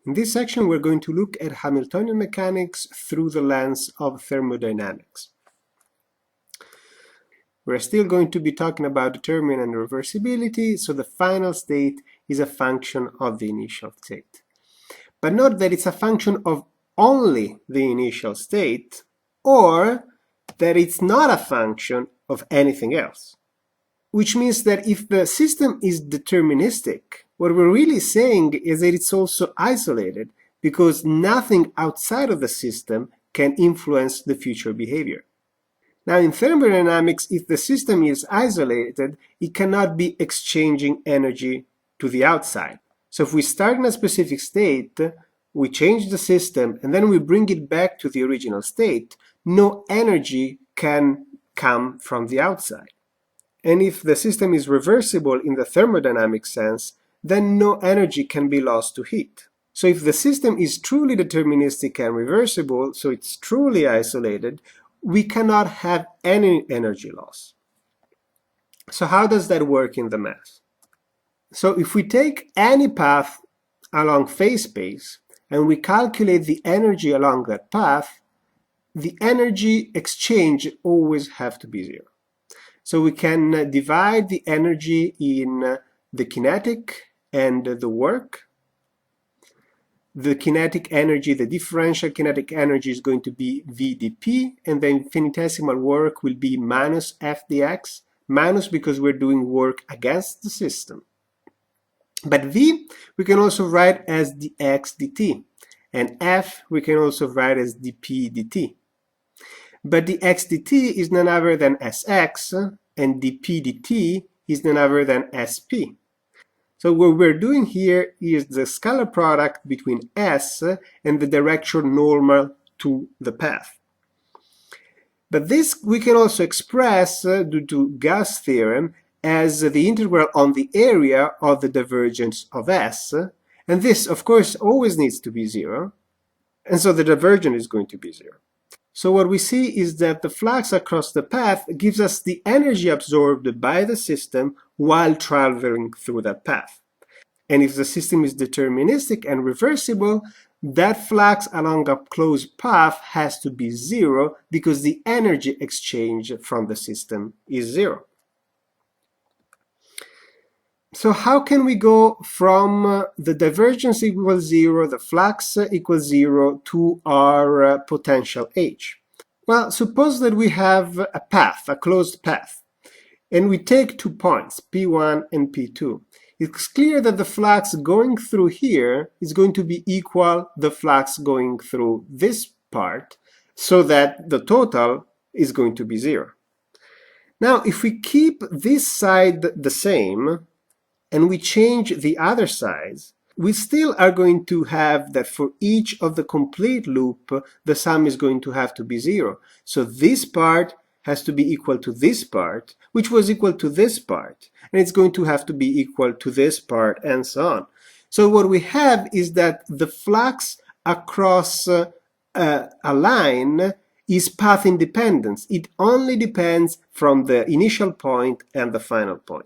In this section, we're going to look at Hamiltonian mechanics through the lens of thermodynamics. We're still going to be talking about determinism and reversibility, so the final state is a function of the initial state. But note that it's a function of only the initial state, or that it's not a function of anything else. Which means that if the system is deterministic, what we're really saying is that it's also isolated, because nothing outside of the system can influence the future behavior. Now, in thermodynamics, if the system is isolated, it cannot be exchanging energy to the outside. So if we start in a specific state, we change the system, and then we bring it back to the original state, no energy can come from the outside. And if the system is reversible in the thermodynamic sense, then no energy can be lost to heat. So if the system is truly deterministic and reversible, so it's truly isolated, we cannot have any energy loss. So how does that work in the math? So if we take any path along phase space and we calculate the energy along that path, the energy exchange always have to be zero. So we can divide the energy in the kinetic and the work. The kinetic energy, the differential kinetic energy is going to be V dP, and the infinitesimal work will be minus F dx, minus because we're doing work against the system. But V we can also write as dx dt, and F we can also write as dP dt. But the x dt is none other than Sx, and dP dt is none other than Sp. So what we're doing here is the scalar product between S and the direction normal to the path. But this we can also express, due to Gauss' theorem, as the integral on the area of the divergence of S, and this, of course, always needs to be zero, and so the divergence is going to be zero. So what we see is that the flux across the path gives us the energy absorbed by the system while traveling through that path. And if the system is deterministic and reversible, that flux along a closed path has to be zero because the energy exchange from the system is zero. So how can we go from the divergence equals zero, the flux equals zero, to our potential H? Well, suppose that we have a path, a closed path, and we take 2 points, P1 and P2. It's clear that the flux going through here is going to be equal the flux going through this part, so that the total is going to be zero. Now, if we keep this side the same, and we change the other sides, we still are going to have that for each of the complete loop, the sum is going to have to be zero. So this part has to be equal to this part, which was equal to this part, and it's going to have to be equal to this part, and so on. So what we have is that the flux across a line is path independent. It only depends from the initial point and the final point.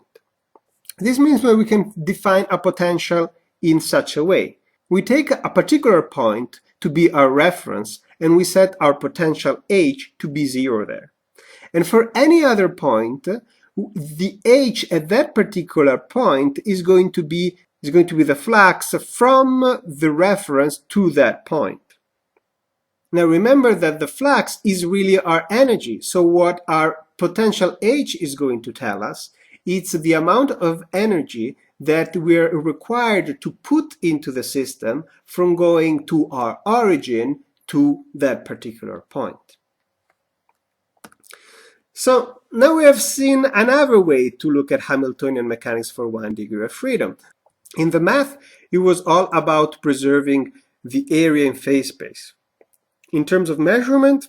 This means that we can define a potential in such a way. We take a particular point to be our reference, and we set our potential H to be zero there. And for any other point, the H at that particular point is going to be the flux from the reference to that point. Now remember that the flux is really our energy, so what our potential H is going to tell us, it's the amount of energy that we're required to put into the system from going to our origin to that particular point. So now we have seen another way to look at Hamiltonian mechanics for 1 degree of freedom. In the math, it was all about preserving the area in phase space. In terms of measurement,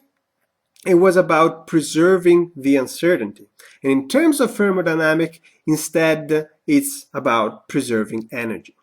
it was about preserving the uncertainty. And in terms of thermodynamics, instead, it's about preserving energy.